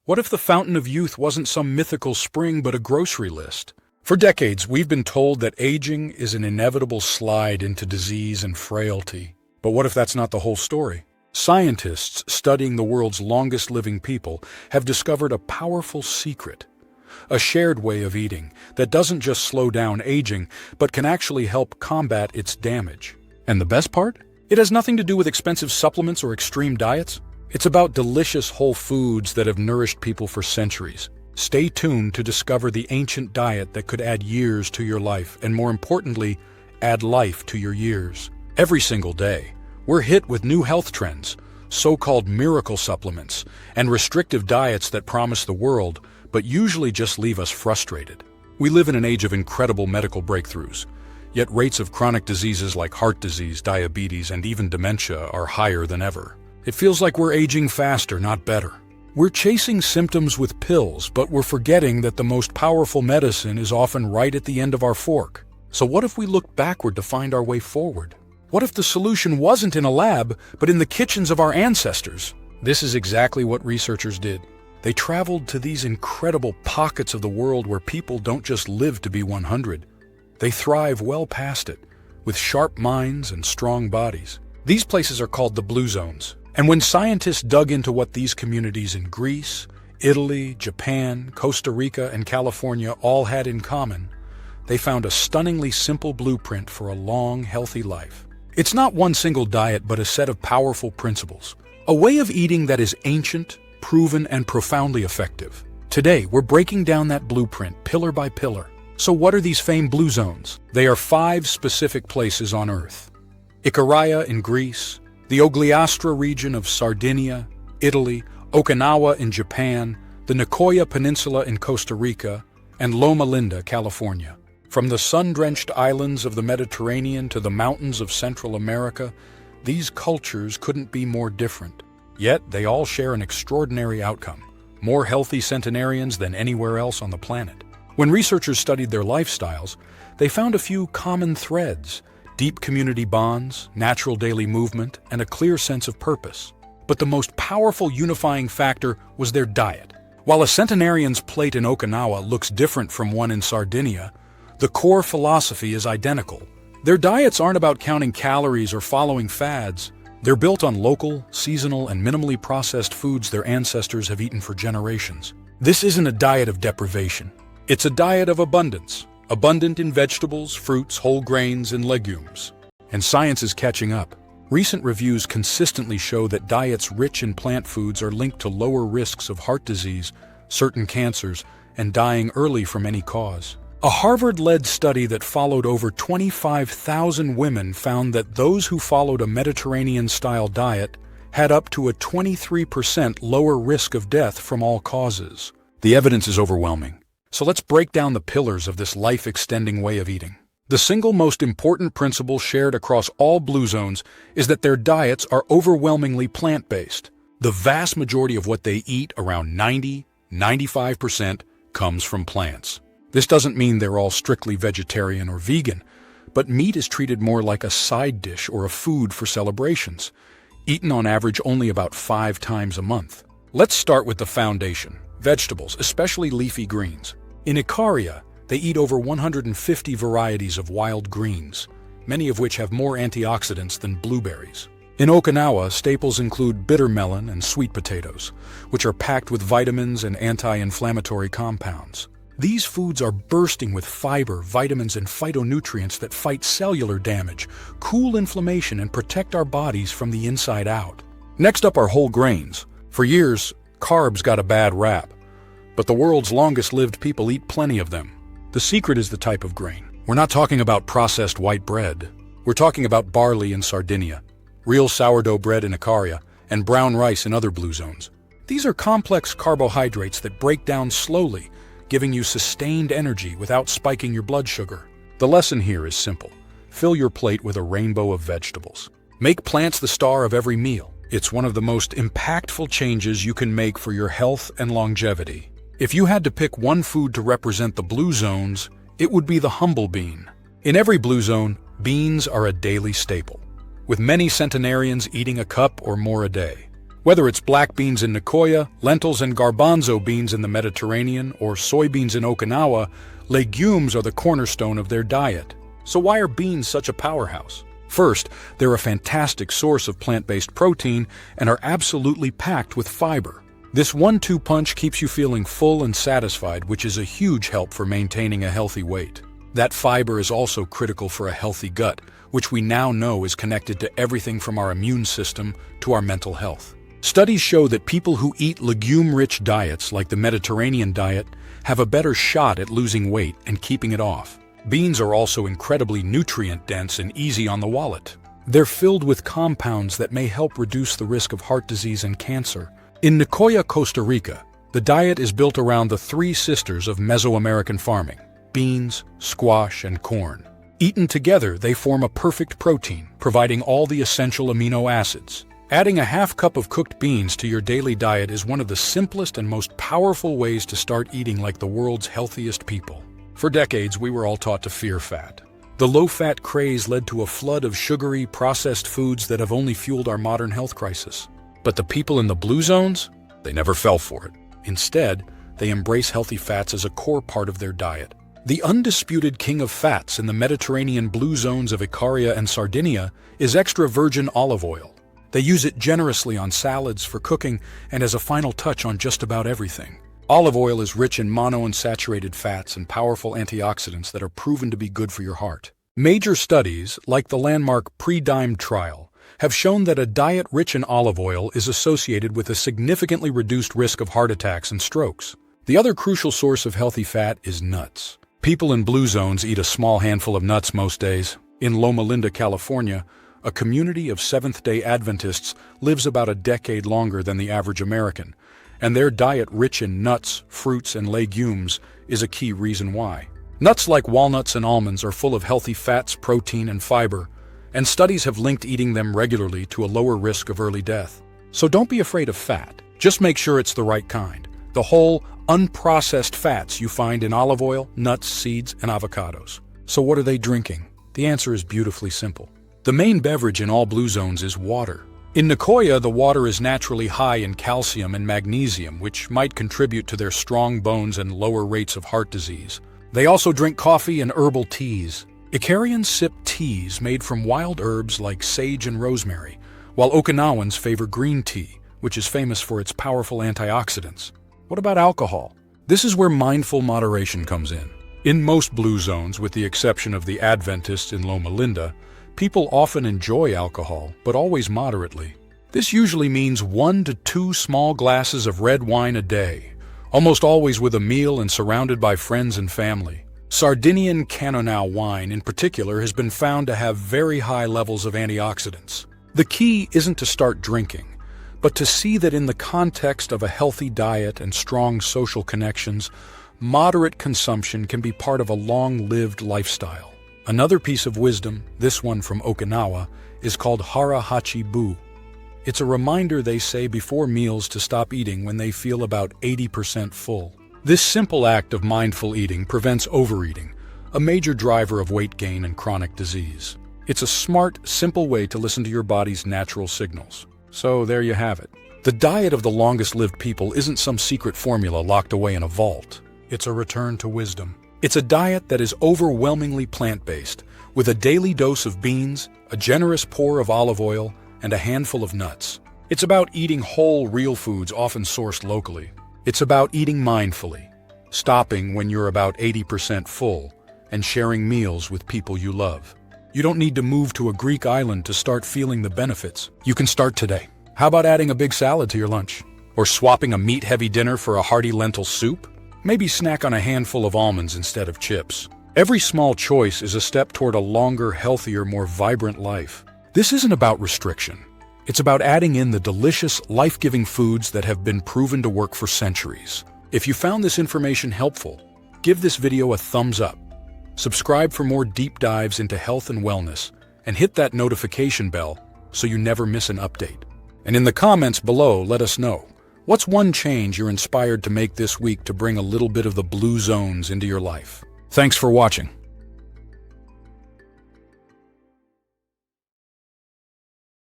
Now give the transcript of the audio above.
What if the fountain of youth wasn't some mythical spring but a grocery list? For decades, we've been told that aging is an inevitable slide into disease and frailty. But what if that's not the whole story? Scientists studying the world's longest living people have discovered a powerful secret, a shared way of eating that doesn't just slow down aging, but can actually help combat its damage. And the best part? It has nothing to do with expensive supplements or extreme diets. It's about delicious whole foods that have nourished people for centuries. Stay tuned to discover the ancient diet that could add years to your life, and more importantly, add life to your years. Every single day, we're hit with new health trends, so-called miracle supplements, and restrictive diets that promise the world, but usually just leave us frustrated. We live in an age of incredible medical breakthroughs, yet rates of chronic diseases like heart disease, diabetes, and even dementia are higher than ever. It feels like we're aging faster, not better. We're chasing symptoms with pills, but we're forgetting that the most powerful medicine is often right at the end of our fork. So what if we look backward to find our way forward? What if the solution wasn't in a lab, but in the kitchens of our ancestors? This is exactly what researchers did. They traveled to these incredible pockets of the world where people don't just live to be 100. They thrive well past it, with sharp minds and strong bodies. These places are called the Blue Zones. And when scientists dug into what these communities in Greece, Italy, Japan, Costa Rica, and California all had in common, they found a stunningly simple blueprint for a long, healthy life. It's not one single diet, but a set of powerful principles. A way of eating that is ancient, proven, and profoundly effective. Today, we're breaking down that blueprint pillar by pillar. So what are these famed Blue Zones? They are 5 specific places on Earth. Ikaria in Greece, the Ogliastra region of Sardinia, Italy, Okinawa in Japan, the Nicoya Peninsula in Costa Rica, and Loma Linda, California. From the sun-drenched islands of the Mediterranean to the mountains of Central America, these cultures couldn't be more different. Yet they all share an extraordinary outcome: more healthy centenarians than anywhere else on the planet. When researchers studied their lifestyles, they found a few common threads: deep community bonds, natural daily movement, and a clear sense of purpose. But the most powerful unifying factor was their diet. While a centenarian's plate in Okinawa looks different from one in Sardinia, the core philosophy is identical. Their diets aren't about counting calories or following fads. They're built on local, seasonal, and minimally processed foods their ancestors have eaten for generations. This isn't a diet of deprivation. It's a diet of abundance. Abundant in vegetables, fruits, whole grains, and legumes. And science is catching up. Recent reviews consistently show that diets rich in plant foods are linked to lower risks of heart disease, certain cancers, and dying early from any cause. A Harvard-led study that followed over 25,000 women found that those who followed a Mediterranean-style diet had up to a 23% lower risk of death from all causes. The evidence is overwhelming. So let's break down the pillars of this life-extending way of eating. The single most important principle shared across all Blue Zones is that their diets are overwhelmingly plant-based. The vast majority of what they eat, around 90–95%, comes from plants. This doesn't mean they're all strictly vegetarian or vegan, but meat is treated more like a side dish or a food for celebrations, eaten on average only about 5 times a month. Let's start with the foundation: vegetables, especially leafy greens. In Ikaria, they eat over 150 varieties of wild greens, many of which have more antioxidants than blueberries. In Okinawa, staples include bitter melon and sweet potatoes, which are packed with vitamins and anti-inflammatory compounds. These foods are bursting with fiber, vitamins, and phytonutrients that fight cellular damage, cool inflammation, and protect our bodies from the inside out. Next up are whole grains. For years, carbs got a bad rap, but the world's longest-lived people eat plenty of them. The secret is the type of grain. We're not talking about processed white bread. We're talking about barley in Sardinia, real sourdough bread in Ikaria, and brown rice in other Blue Zones. These are complex carbohydrates that break down slowly, giving you sustained energy without spiking your blood sugar. The lesson here is simple. Fill your plate with a rainbow of vegetables. Make plants the star of every meal. It's one of the most impactful changes you can make for your health and longevity. If you had to pick one food to represent the Blue Zones, it would be the humble bean. In every Blue Zone, beans are a daily staple, with many centenarians eating a cup or more a day. Whether it's black beans in Nicoya, lentils and garbanzo beans in the Mediterranean, or soybeans in Okinawa, legumes are the cornerstone of their diet. So why are beans such a powerhouse? First, they're a fantastic source of plant-based protein and are absolutely packed with fiber. This 1-2 punch keeps you feeling full and satisfied, which is a huge help for maintaining a healthy weight. That fiber is also critical for a healthy gut, which we now know is connected to everything from our immune system to our mental health. Studies show that people who eat legume-rich diets like the Mediterranean diet have a better shot at losing weight and keeping it off. Beans are also incredibly nutrient-dense and easy on the wallet. They're filled with compounds that may help reduce the risk of heart disease and cancer. In Nicoya, Costa Rica, the diet is built around the three sisters of Mesoamerican farming: beans, squash, and corn. Eaten together, they form a perfect protein, providing all the essential amino acids. Adding a half cup of cooked beans to your daily diet is one of the simplest and most powerful ways to start eating like the world's healthiest people. For decades, we were all taught to fear fat. The low-fat craze led to a flood of sugary, processed foods that have only fueled our modern health crisis. But the people in the blue zones? They never fell for it. Instead, they embrace healthy fats as a core part of their diet. The undisputed king of fats in the Mediterranean blue zones of Icaria and Sardinia is extra virgin olive oil. They use it generously on salads, for cooking, and as a final touch on just about everything. Olive oil is rich in monounsaturated fats and powerful antioxidants that are proven to be good for your heart. Major studies, like the landmark PREDIME trial, have shown that a diet rich in olive oil is associated with a significantly reduced risk of heart attacks and strokes. The other crucial source of healthy fat is nuts. People in blue zones eat a small handful of nuts most days. In Loma Linda, California, a community of Seventh-day Adventists lives about a decade longer than the average American, and their diet rich in nuts, fruits, and legumes is a key reason why. Nuts like walnuts and almonds are full of healthy fats, protein, and fiber, and studies have linked eating them regularly to a lower risk of early death. So don't be afraid of fat. Just make sure it's the right kind. The whole, unprocessed fats you find in olive oil, nuts, seeds, and avocados. So what are they drinking? The answer is beautifully simple. The main beverage in all blue zones is water. In Nicoya, the water is naturally high in calcium and magnesium, which might contribute to their strong bones and lower rates of heart disease. They also drink coffee and herbal teas. Icarians sip teas made from wild herbs like sage and rosemary, while Okinawans favor green tea, which is famous for its powerful antioxidants. What about alcohol? This is where mindful moderation comes in. In most blue zones, with the exception of the Adventists in Loma Linda, people often enjoy alcohol, but always moderately. This usually means 1 to 2 small glasses of red wine a day, almost always with a meal and surrounded by friends and family. Sardinian Cannonau wine, in particular, has been found to have very high levels of antioxidants. The key isn't to start drinking, but to see that in the context of a healthy diet and strong social connections, moderate consumption can be part of a long-lived lifestyle. Another piece of wisdom, this one from Okinawa, is called Hara Hachi Bu. It's a reminder they say before meals to stop eating when they feel about 80% full. This simple act of mindful eating prevents overeating, a major driver of weight gain and chronic disease. It's a smart, simple way to listen to your body's natural signals. So there you have it. The diet of the longest-lived people isn't some secret formula locked away in a vault. It's a return to wisdom. It's a diet that is overwhelmingly plant-based, with a daily dose of beans, a generous pour of olive oil, and a handful of nuts. It's about eating whole, real foods often sourced locally. It's about eating mindfully, stopping when you're about 80% full, and sharing meals with people you love. You don't need to move to a Greek island to start feeling the benefits. You can start today. How about adding a big salad to your lunch? Or swapping a meat-heavy dinner for a hearty lentil soup? Maybe snack on a handful of almonds instead of chips. Every small choice is a step toward a longer, healthier, more vibrant life. This isn't about restriction. It's about adding in the delicious, life-giving foods that have been proven to work for centuries. If you found this information helpful, give this video a thumbs up. Subscribe for more deep dives into health and wellness, and hit that notification bell so you never miss an update. And in the comments below, let us know. What's one change you're inspired to make this week to bring a little bit of the blue zones into your life? Thanks for watching.